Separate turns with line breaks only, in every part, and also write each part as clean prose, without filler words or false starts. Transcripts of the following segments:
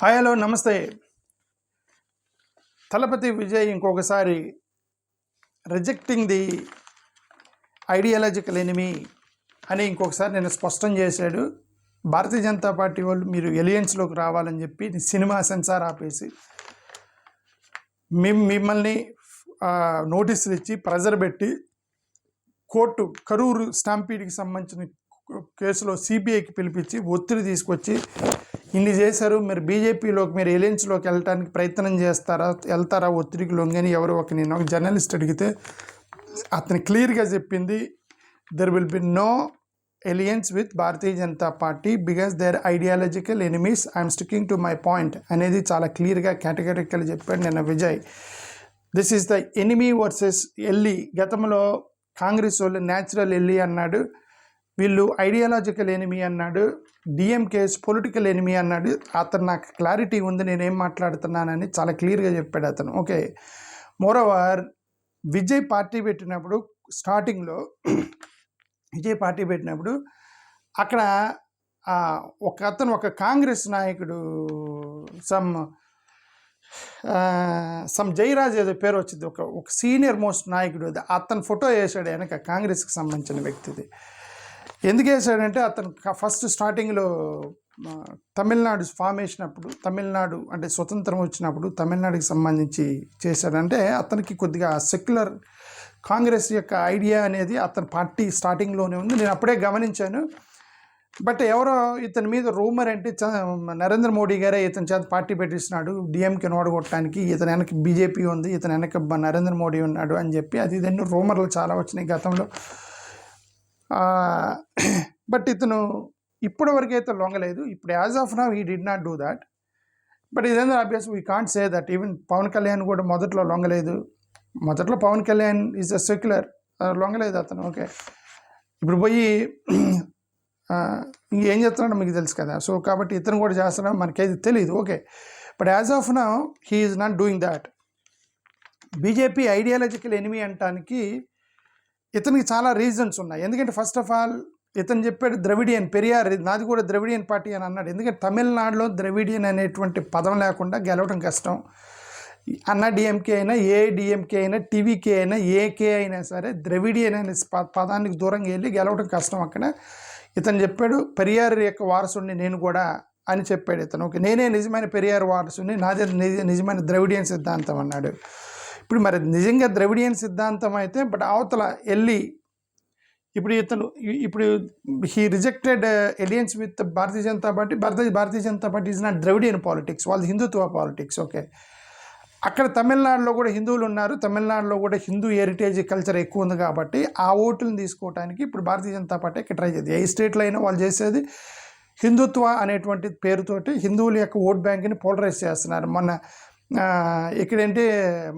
Hi hello నమస్తే. తలపతి విజయ్ ఇంకొకసారి rejecting the ideological enemy అని ఇంకొకసారి నేను స్పష్టం చేశాడు. భారతీయ జనతా పార్టీ వాళ్ళు మీరు ఎలియన్స్లోకి రావాలని చెప్పి సినిమా సెన్సార్ ఆపేసి మిమ్మల్ని నోటీసులు ఇచ్చి ప్రెజర్ పెట్టి కోర్టు కరూరు స్టాంపీడ్కి సంబంధించిన కేసులో సిబిఐకి పిలిపించి ఒత్తిడి తీసుకొచ్చి ఇన్ని చేశారు, మీరు బీజేపీలోకి మీరు ఎలియన్స్లోకి వెళ్ళడానికి ప్రయత్నం వెళ్తారా ఒత్తిడికి లొంగని ఎవరు నేను ఒక జర్నలిస్ట్ అడిగితే అతను క్లియర్గా చెప్పింది, there will be no alliance with Bharatiya Janata Party because there ideological enemies, I'm sticking to my point అనేది చాలా క్లియర్గా కేటగిరికల్ చెప్పాడు నిన్న Vijay. This is the enemy versus ally. గతంలో కాంగ్రెస్ వాళ్ళు న్యాచురల్ ఎల్లి అన్నాడు, వీళ్ళు ఐడియాలజికల్ ఎనిమీ అన్నాడు, డిఎంకేస్ పొలిటికల్ ఎనిమీ అన్నాడు. అతను నాకు క్లారిటీ ఉంది నేనేం మాట్లాడుతున్నానని చాలా క్లియర్గా చెప్పాడు అతను. ఓకే, మోరోవర్ విజయ్ పార్టీ పెట్టినప్పుడు స్టార్టింగ్లో విజయ్ పార్టీ పెట్టినప్పుడు అక్కడ ఒక కాంగ్రెస్ నాయకుడు సమ్ జయరాజ్ ఏదో పేరు వచ్చింది, ఒక సీనియర్ మోస్ట్ నాయకుడు, అతను ఫోటో వేసాడు వెనక కాంగ్రెస్కి సంబంధించిన వ్యక్తిది. ఎందుకు వేసాడంటే అతను ఫస్ట్ స్టార్టింగ్లో తమిళనాడు ఫార్మేషన్ అప్పుడు, తమిళనాడు అంటే స్వతంత్రం వచ్చినప్పుడు తమిళనాడుకి సంబంధించి చేశాడంటే అతనికి కొద్దిగా సెక్యులర్ కాంగ్రెస్ యొక్క ఐడియా అనేది అతని పార్టీ స్టార్టింగ్లోనే ఉంది. నేను అప్పుడే గమనించాను. బట్ ఎవరో ఇతని మీద రూమర్ అంటే నరేంద్ర మోడీ గారే ఇతని చేత పార్టీ పెట్టిస్తున్నాడు డిఎంకేని ఓడగొట్టడానికి, ఇతని వెనక బీజేపీ ఉంది, ఇతని వెనక నరేంద్ర మోడీ ఉన్నాడు అని చెప్పి అది ఇదన్నీ రూమర్లు చాలా వచ్చినాయి గతంలో. బట్ ఇతను ఇప్పటి వరకు అయితే లొంగలేదు. ఇప్పుడు as of now he did not do that. But ఇదేందో obvious we can't say that. Even Pawan Kalyan కూడా మొదట్లో లొంగలేదు. మొదట్లో Pawan Kalyan is a secular, లొంగలేదు అతను. ఓకే, ఇప్పుడు పోయి ఇంకేం చేస్తున్నాడో మీకు తెలుసు కదా. సో కాబట్టి ఇతను కూడా చేస్తున్నాడు మనకేది తెలియదు. Okay, but as of now he is not doing that. BJP ideological enemy అంటానికి ఇతనికి చాలా రీజన్స్ ఉన్నాయి. ఎందుకంటే ఫస్ట్ ఆఫ్ ఆల్ ఇతను చెప్పాడు ద్రవిడియన్, పెరియార్ నాది కూడా ద్రవిడియన్ పార్టీ అని అన్నాడు. ఎందుకంటే తమిళనాడులో ద్రవిడియన్ అనేటువంటి పదం లేకుండా గెలవడం కష్టం. అన్నా డిఎంకే అయినా, ఏఐడిఎంకే అయినా, టీవీకే అయినా, ఏకే అయినా సరే ద్రవిడియన్ అనే పదానికి దూరంగా వెళ్ళి గెలవడం కష్టం అక్కడ. ఇతను చెప్పాడు పెరియార్ యొక్క వారసుడిని నేను కూడా అని చెప్పాడు ఇతను. ఓకే, నేనే నిజమైన పెరియార్ వారసుని, నాదే నిజమైన ద్రవిడియన్ సిద్ధాంతం అన్నాడు. ఇప్పుడు మరి నిజంగా ద్రవిడియన్ సిద్ధాంతం అయితే బట్ అవతల వెళ్ళి ఇప్పుడు he rejected alliance with Bharatiya Janata Party. Bharatiya Janata Party is not Dravidian politics, వాళ్ళది హిందుత్వ పాలిటిక్స్. ఓకే, అక్కడ తమిళనాడులో కూడా హిందువులు ఉన్నారు, తమిళనాడులో కూడా హిందూ హెరిటేజ్ కల్చర్ ఎక్కువ ఉంది కాబట్టి ఆ ఓట్లను తీసుకోవడానికి ఇప్పుడు భారతీయ జనతా పార్టీ ట్రై చేద్ది. ఏ స్టేట్లో అయినా వాళ్ళు చేసేది హిందుత్వ అనేటువంటి పేరుతోటి హిందువుల యొక్క ఓట్ బ్యాంక్ని పోలరైజ్ చేస్తున్నారు. మొన్న ఇక్కడంటే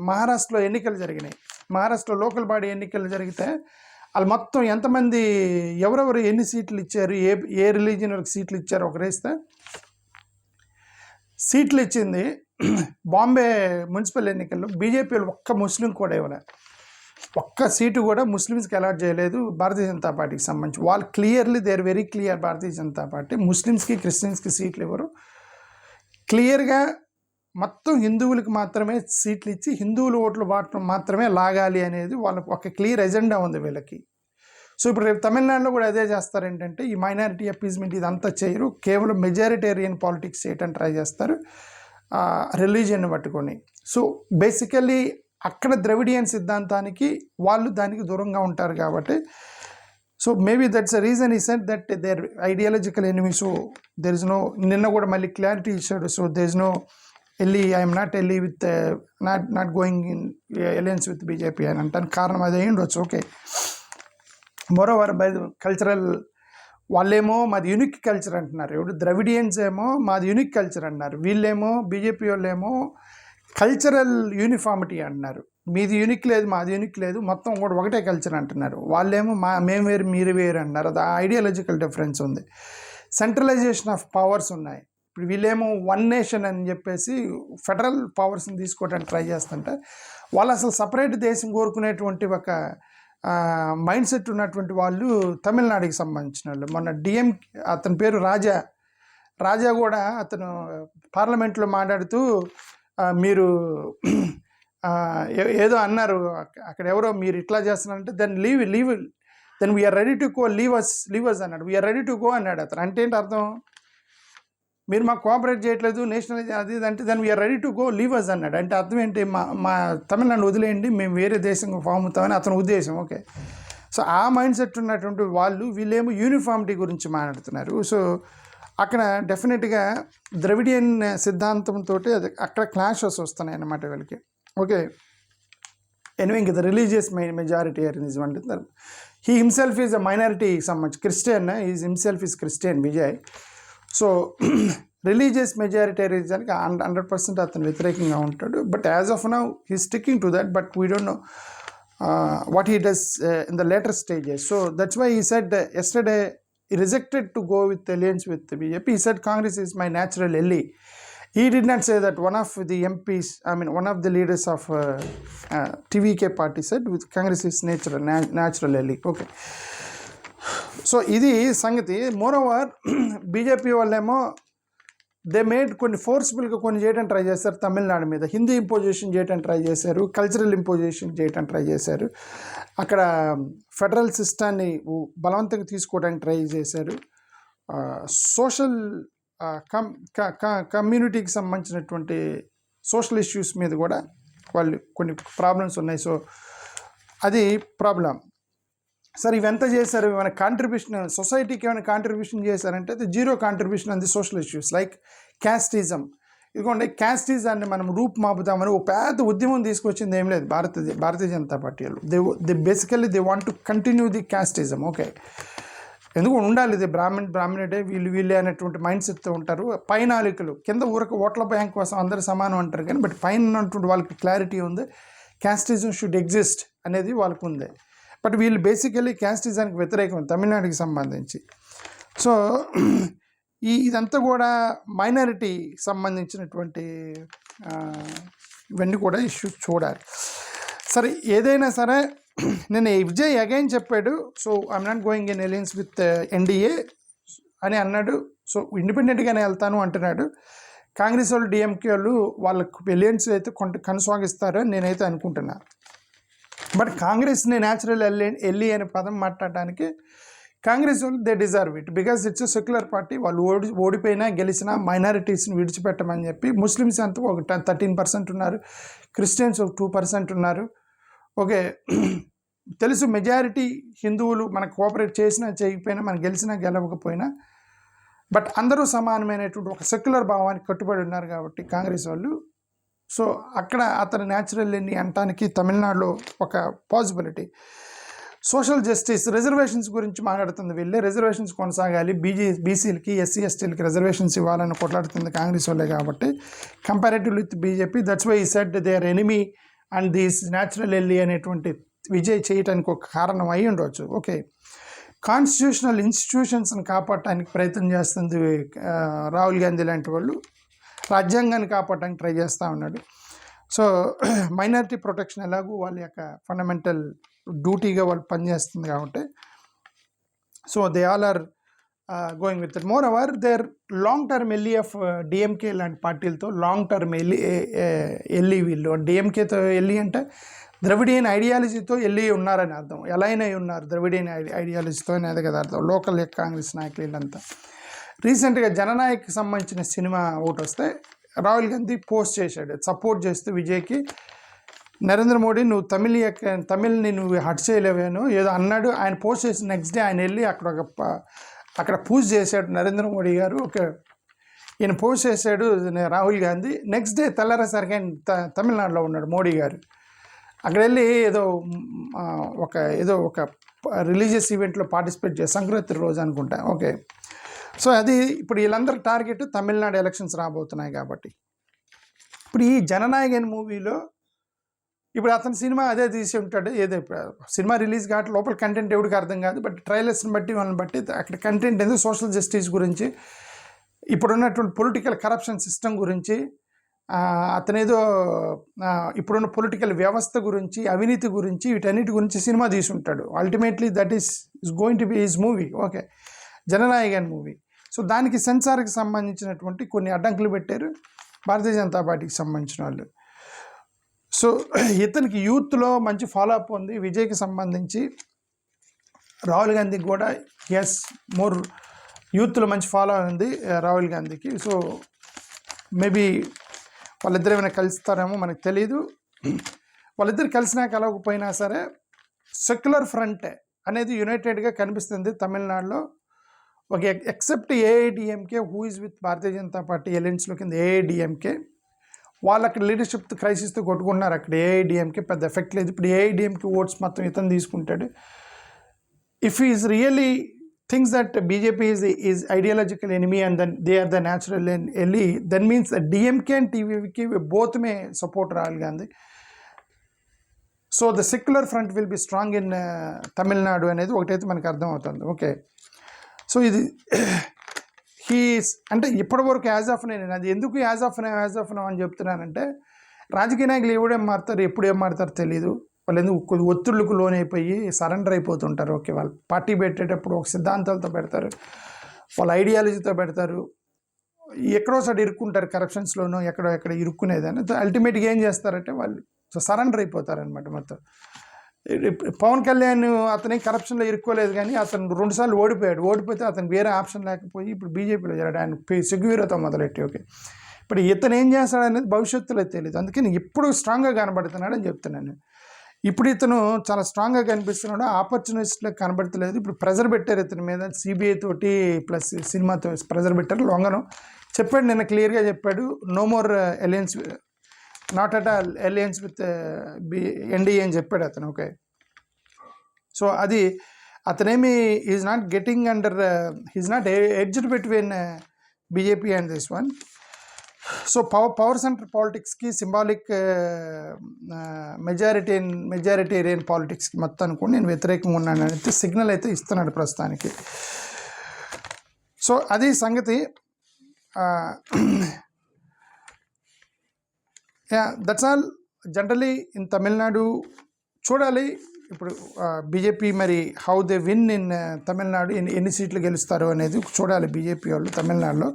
మహారాష్ట్రలో ఎన్నికలు జరిగినాయి. మహారాష్ట్రలో లోకల్ బాడీ ఎన్నికలు జరిగితే వాళ్ళు మొత్తం ఎంతమంది ఎవరెవరు ఎన్ని సీట్లు ఇచ్చారు, ఏ రిలీజియన్ వరకు సీట్లు ఇచ్చారు ఒకరేస్తే సీట్లు ఇచ్చింది. బాంబే మున్సిపల్ ఎన్నికల్లో బీజేపీ ఒక్క ముస్లిం కూడా ఇవ్వలే, ఒక్క సీటు కూడా ముస్లిమ్స్కి అలాట్ చేయలేదు భారతీయ జనతా పార్టీకి సంబంధించి. వాళ్ళు clearly they are very clear, Bharatiya Janata Party ముస్లిమ్స్కి క్రిస్టియన్స్కి సీట్లు ఇవ్వరు. క్లియర్గా మొత్తం హిందువులకు మాత్రమే సీట్లు ఇచ్చి హిందువుల ఓట్లు వాడటం మాత్రమే లాగాలి అనేది వాళ్ళకి ఒక క్లియర్ ఎజెండా ఉంది వీళ్ళకి. సో ఇప్పుడు రేపు తమిళనాడులో కూడా అదే చేస్తారు. ఏంటంటే ఈ మైనారిటీ అపీజ్మెంట్ ఇదంతా చేయరు, కేవలం మెజారిటేరియన్ పాలిటిక్స్ చేయటం ట్రై చేస్తారు రిలీజియన్ పట్టుకొని. సో బేసికల్లీ అక్కడ ద్రవిడియన్ సిద్ధాంతానికి వాళ్ళు దానికి దూరంగా ఉంటారు కాబట్టి. So maybe that's a reason he said that their ideological enemy. So there is no, నిన్న కూడా మళ్ళీ క్లారిటీ ఇచ్చాడు. So there is no ally, I'm not ally with not going in alliance with BJP అని అంటాను. కారణం అది అయ్యిండొచ్చు. Okay, moreover by cultural వాళ్ళేమో మాది యూనిక్ కల్చర్ అంటున్నారు. ఇప్పుడు ద్రవిడియన్స్ ఏమో మాది యూనిక్ కల్చర్ అన్నారు, వీళ్ళేమో బీజేపీ వాళ్ళేమో కల్చరల్ యూనిఫార్మిటీ అంటున్నారు. మీది యూనిక్ లేదు, మాది యూనిక్ లేదు, మొత్తం కూడా ఒకటే కల్చర్ అంటున్నారు. వాళ్ళేమో మేము వేరు మీరు వేరు అంటున్నారు. అది ఐడియాలజికల్ డిఫరెన్స్ ఉంది. సెంట్రలైజేషన్ ఆఫ్ పవర్స్ ఉన్నాయి. ఇప్పుడు వీళ్ళేమో వన్ నేషన్ అని చెప్పేసి ఫెడరల్ పవర్స్ని తీసుకోవడానికి ట్రై చేస్తుంటే వాళ్ళు అసలు సపరేట్ దేశం కోరుకునేటువంటి ఒక మైండ్ సెట్ ఉన్నటువంటి వాళ్ళు తమిళనాడుకి సంబంధించిన వాళ్ళు. మొన్న అతని పేరు రాజా కూడా అతను పార్లమెంట్లో మాట్లాడుతూ మీరు ఏదో అన్నారు అక్కడ ఎవరో మీరు ఇట్లా చేస్తున్నారంటే then we are ready to go leave us అన్నాడు. వీఆర్ రెడీ టు గో అన్నాడు అతను. అంటే ఏంటి అర్థం? మీరు మాకు కోఆపరేట్ చేయట్లేదు నేషనల్ అది అంటే then we are ready to go leave us అన్నాడు. అంటే అర్థం ఏంటి? మా తమిళనాడు వదిలేయండి, మేము వేరే దేశంగా ఫామ్ అవుతామని అతని ఉద్దేశం. ఓకే, సో ఆ మైండ్ సెట్ ఉన్నటువంటి వీళ్ళేమో యూనిఫామిటీ గురించి మాట్లాడుతున్నారు. సో అక్కడ డెఫినెట్గా ద్రవిడియన్ సిద్ధాంతంతో అది అక్కడ క్లాషెస్ వస్తున్నాయి అన్నమాట వీళ్ళకి. ఓకే, ఎనివే ఇంక ద రిలీజియస్ మెజారిటేరియనిజం అంటే he himself is a minority సంబంధించి Christian, is himself is Christian Vijay. So religious మెజారిటేరియనిజానికి 100% అతను వ్యతిరేకంగా ఉంటాడు. But as of now he sticking to that, but we don't know what he does in the later stages. So that's why he said yesterday he rejected to go with alliance with the BJP. He said Congress is my natural ally. He did not say that one of the MPs, one of the leaders of TVK party said with Congress is natural ally. Okay, so ఇది సంగతి. Moreover BJP వాళ్ళేమో they made కొన్ని ఫోర్స్ఫుల్గా కొన్ని చేయడానికి try చేశారు తమిళనాడు మీద. Hindi imposition చేయడానికి try చేశారు, కల్చరల్ ఇంపోజిషన్ చేయడానికి ట్రై చేశారు, అక్కడ ఫెడరల్ సిస్టాన్ని బలవంతంగా తీసుకోవడానికి ట్రై చేశారు. సోషల్ కమ్యూనిటీకి సంబంధించినటువంటి సోషల్ ఇష్యూస్ మీద కూడా వాళ్ళు కొన్ని ప్రాబ్లమ్స్ ఉన్నాయి. సో అది ప్రాబ్లం. సార్ ఇవంతా చేశారు, ఏమైనా కాంట్రిబ్యూషన్ సొసైటీకి ఏమైనా కాంట్రిబ్యూషన్ చేశారంటే అది zero contribution on the social issues like casteism. ఇదిగోండి, క్యాస్టిజాన్ని మనం రూపుమాపుదామని ఒక పెద్ద ఉద్యమం తీసుకొచ్చింది ఏం లేదు భారతీయ జనతా పార్టీ వాళ్ళు. They basically they want to continue the casteism. Okay, ఎందుకు ఉండాలి, ఇది బ్రాహ్మణుడే వీళ్ళే అనేటువంటి మైండ్ సెట్తో ఉంటారు. పైనాలికలు కింద ఓట్ల బ్యాంక్ కోసం అందరూ సమానం అంటారు కానీ బట్ పైన ఉన్నటువంటి వాళ్ళకి క్లారిటీ ఉంది, క్యాస్టిజం షుడ్ ఎగ్జిస్ట్ అనేది వాళ్ళకు ఉంది. బట్ వీళ్ళు బేసికలీ క్యాస్టిజానికి వ్యతిరేకం తమిళనాడుకి సంబంధించి. సో ఇదంతా కూడా మైనారిటీ సంబంధించినటువంటి ఇవన్నీ కూడా ఇష్యూస్ చూడాలి. సరే ఏదైనా సరే నేను విజయ్ అగైన్ చెప్పాడు, so I'm not going in alliance with NDA అని అన్నాడు. సో ఇండిపెండెంట్గానే వెళ్తాను అంటున్నాడు. కాంగ్రెస్ వాళ్ళు డిఎంకే వాళ్ళు వాళ్ళకు అలయన్స్ అయితే కొనసాగిస్తారని నేనైతే అనుకుంటున్నాను. బట్ కాంగ్రెస్ని న్యాచురల్ ఎల్లి అనే పదం మాట్లాడడానికి కాంగ్రెస్ వాళ్ళు they deserve it because it's secular party. వాళ్ళు ఓడిపోయినా గెలిచినా మైనారిటీస్ని విడిచిపెట్టమని చెప్పి ముస్లిమ్స్ అంతా ఒక 13% ఉన్నారు, క్రిస్టియన్స్ ఒక 2% ఉన్నారు. ఓకే, తెలుసు మెజారిటీ హిందువులు మనకు కోఆపరేట్ చేసినా చేయకపోయినా మనం గెలిచినా గెలవకపోయినా బట్ అందరూ సమానమైనటువంటి ఒక సెక్యులర్ భావానికి కట్టుబడి ఉన్నారు కాబట్టి కాంగ్రెస్ వాళ్ళు. సో అక్కడ అతను న్యాచురల్ ఎన్ని అనటానికి తమిళనాడులో ఒక పాసిబిలిటీ. సోషల్ జస్టిస్ రిజర్వేషన్స్ గురించి మాట్లాడుతుంది వీళ్ళే. రిజర్వేషన్స్ కొనసాగాలి, బీసీలకి ఎస్సీ ఎస్టీలకి రిజర్వేషన్స్ ఇవ్వాలని కొట్లాడుతుంది కాంగ్రెస్ వాళ్ళే కాబట్టి comparative with BJP. That's why he said they are enemy and these natural ally అనేటువంటి విజయ్ చేయటానికి ఒక కారణం అయి ఉండవచ్చు. ఓకే, కాన్స్టిట్యూషనల్ ఇన్స్టిట్యూషన్స్ని కాపాడటానికి ప్రయత్నం చేస్తుంది రాహుల్ గాంధీ లాంటి వాళ్ళు. రాజ్యాంగాన్ని కాపాడడానికి ట్రై చేస్తూ ఉన్నాడు. సో మైనారిటీ ప్రొటెక్షన్ ఎలాగూ వాళ్ళ యొక్క ఫండమెంటల్ డ్యూటీగా వాళ్ళు పనిచేస్తుంది కాబట్టి so they all are going with it. Moreover their long term ally of DMK లాంటి పార్టీలతో లాంగ్ టర్మ్ ఎల్ఈ వీళ్ళు డిఎంకేతో ఎల్ఈ అంటే ద్రవిడియన్ ఐడియాలజీతో ఎల్ఈ ఉన్నారని అర్థం. ఎలా అయినా ఉన్నారు ద్రవిడియన్ ఐడియాలజీతో అనేది కదా అర్థం. లోకల్ కాంగ్రెస్ నాయకులు వీళ్ళంతా. రీసెంట్గా జననాయక్ సంబంధించిన సినిమా ఒకటి వస్తే రాహుల్ గాంధీ పోస్ట్ చేశాడు సపోర్ట్ చేస్తూ విజయ్కి. నరేంద్ర మోడీ నువ్వు తమిళ్ని నువ్వు హట్ చేయలేవేను ఏదో అన్నాడు. ఆయన పోస్ట్ చేసిన నెక్స్ట్ డే ఆయన వెళ్ళి అక్కడ పూజ చేశాడు నరేంద్ర మోడీ గారు. ఓకే, ఈయన పోస్ట్ చేశాడు రాహుల్ గాంధీ. నెక్స్ట్ డే తెల్లారేసరికి ఆయన తమిళనాడులో ఉన్నాడు మోడీ గారు. అక్కడ వెళ్ళి ఏదో ఒక రిలీజియస్ ఈవెంట్లో పార్టిసిపేట్ చేసి సంక్రాంతి రోజు అనుకుంటా. ఓకే, సో అది ఇప్పుడు వీళ్ళందరూ టార్గెట్ తమిళనాడు ఎలక్షన్స్ రాబోతున్నాయి కాబట్టి. ఇప్పుడు ఈ జననాయకన్ మూవీలో ఇప్పుడు అతని సినిమా అదే తీసి ఉంటాడు. ఏదో సినిమా రిలీజ్ కాబట్టి లోపల కంటెంట్ ఎవరికి అర్థం కాదు. బట్ ట్రైలర్స్ని బట్టి వాళ్ళని బట్టి అక్కడ కంటెంట్ ఏదో సోషల్ జస్టిస్ గురించి, ఇప్పుడున్నటువంటి పొలిటికల్ కరప్షన్ సిస్టమ్ గురించి, అతనేదో ఇప్పుడున్న పొలిటికల్ వ్యవస్థ గురించి, అవినీతి గురించి, వీటన్నిటి గురించి సినిమా తీసుంటాడు. Ultimately that is going to be his movie. Okay, Jananayakan movie. So దానికి సెన్సార్కి సంబంధించినటువంటి కొన్ని అడ్డంకులు పెట్టారు భారతీయ జనతా పార్టీకి సంబంధించిన వాళ్ళు. సో ఇతనికి యూత్లో మంచి ఫాలో అప్ ఉంది. విజయ్కి సంబంధించి రాహుల్ గాంధీకి కూడా ఎస్ మోర్ యూత్లో మంచి ఫాలో ఉంది రాహుల్ గాంధీకి. సో మేబీ వాళ్ళిద్దరు ఏమైనా కలుస్తారేమో మనకు తెలీదు. వాళ్ళిద్దరు కలిసినా కలవకపోయినా సరే సెక్యులర్ ఫ్రంట్ అనేది యునైటెడ్గా కనిపిస్తుంది తమిళనాడులో. ఒక except AIADMK who is with Bharatiya Janata Party ఎలియన్స్లో కింద ఏఐడిఎంకే వాళ్ళు అక్కడ లీడర్షిప్ క్రైసిస్తో కొట్టుకున్నారు. అక్కడ ఏఐడిఎంకే పెద్ద ఎఫెక్ట్ లేదు. ఇప్పుడు ఏఐడిఎంకే ఓట్స్ మొత్తం ఇతను తీసుకుంటాడు. If is really things that BJP is ideological enemy and then they are the natural ally then means DMK and టీవీకి both may support Rahul Gandhi. So the secular front will be strong in Tamil Nadu అనేది ఒకటైతే మనకు అర్థమవుతుంది. Okay, so ఇది అంటే ఇప్పటివరకు as of నేను అది ఎందుకు యాజ్ ఆఫ్ నౌ అని చెప్తున్నానంటే రాజకీయ నాయకులు ఎవడేం మారుతారు ఎప్పుడు ఏం మారుతారో తెలియదు. వాళ్ళు ఎందుకు ఒత్తిళ్లకు లోనైపోయి సరెండర్ అయిపోతుంటారు. ఓకే, వాళ్ళు పార్టీ పెట్టేటప్పుడు ఒక సిద్ధాంతాలతో పెడతారు, వాళ్ళ ఐడియాలజీతో పెడతారు, ఎక్కడో సైడ్ ఇరుక్కుంటారు కరప్షన్స్లోనూ ఎక్కడ ఇరుక్కునేదని. అల్టిమేట్గా ఏం చేస్తారంటే వాళ్ళు సరెండర్ అయిపోతారనమాట మొత్తం. పవన్ కళ్యాణ్ అతని కరప్షన్లో ఇరుక్కోలేదు కానీ అతను 2 సార్లు ఓడిపోతే అతను వేరే ఆప్షన్ లేకపోయి ఇప్పుడు బీజేపీలో చేరాడు. ఆయన సిగ్గువీరతో మొదలెట్టి. ఓకే, ఇప్పుడు ఇతను ఏం చేస్తాడనేది భవిష్యత్తులో తెలియదు. అందుకని ఇప్పుడు స్ట్రాంగ్గా కనబడుతున్నాడు అని చెప్తున్నాను. ఇప్పుడు ఇతను చాలా స్ట్రాంగ్గా కనిపిస్తున్నాడు, ఆపర్చునిస్ట్లో కనబడతలేదు. ఇప్పుడు ప్రెజర్ పెట్టారు ఇతని మీద, సిబిఐ తోటి ప్లస్ సినిమాతో ప్రెజర్ పెట్టారు. లొంగను చెప్పాడు, నిన్న క్లియర్గా చెప్పాడు, no more alliance, not at all alliance with NDA అని చెప్పాడు అతను. ఓకే, సో అది అతనేమి is not getting under, is not edged between BJP and this one. So power centre పాలిటిక్స్కి సింబాలిక్ మెజారిటేరియన్ పాలిటిక్స్కి మొత్తానికి కూడా నేను వ్యతిరేకంగా ఉన్నాను అయితే సిగ్నల్ అయితే ఇస్తున్నాడు ప్రస్తుతానికి. సో అది సంగతి. That's all. Generally in Tamil Nadu చూడాలి ఇప్పుడు బీజేపీ మరి how they win in Tamil Nadu, ఎన్ని సీట్లు గెలుస్తారు అనేది చూడాలి బీజేపీ వాళ్ళు తమిళనాడులో.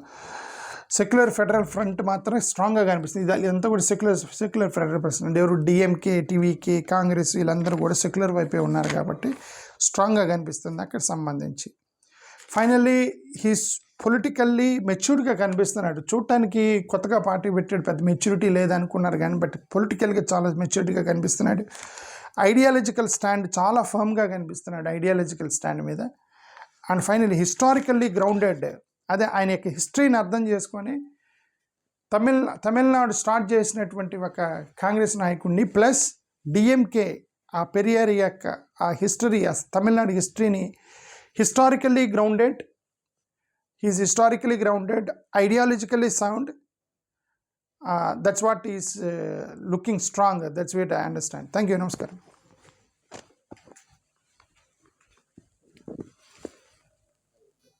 సెక్యులర్ ఫెడరల్ ఫ్రంట్ మాత్రం స్ట్రాంగ్గా కనిపిస్తుంది. ఇదంతా కూడా సెక్యులర్ ఫెడరల్ ఫ్రంట్. ఎవరు డిఎంకే, టీవీకే, కాంగ్రెస్ వీళ్ళందరూ కూడా సెక్యులర్ వైపే ఉన్నారు కాబట్టి స్ట్రాంగ్గా కనిపిస్తుంది అక్కడ సంబంధించి. ఫైనల్లీ హీస్ పొలిటికల్లీ మెచ్యూర్డ్గా కనిపిస్తున్నాడు. చూడటానికి కొత్తగా పార్టీ పెట్టాడు, పెద్ద మెచ్యూరిటీ లేదనుకున్నారు కానీ బట్ పొలిటికల్గా చాలా మెచ్యూరిటీగా కనిపిస్తున్నాడు. ఐడియాలజికల్ స్టాండ్ చాలా ఫర్మ్గా కనిపిస్తున్నాడు ఐడియాలజికల్ స్టాండ్ మీద. And finally historically grounded. అదే ఆయన యొక్క హిస్టరీని అర్థం చేసుకొని తమిళనాడు స్టార్ట్ చేసినటువంటి ఒక కాంగ్రెస్ నాయకుడిని ప్లస్ డిఎంకే ఆ పెరియార్ యొక్క ఆ హిస్టరీ, ఆ తమిళనాడు హిస్టరీని historically grounded, he is historically grounded, ideologically sound. That's what is looking strong. That's what I understand. Thank you. Namaskaram.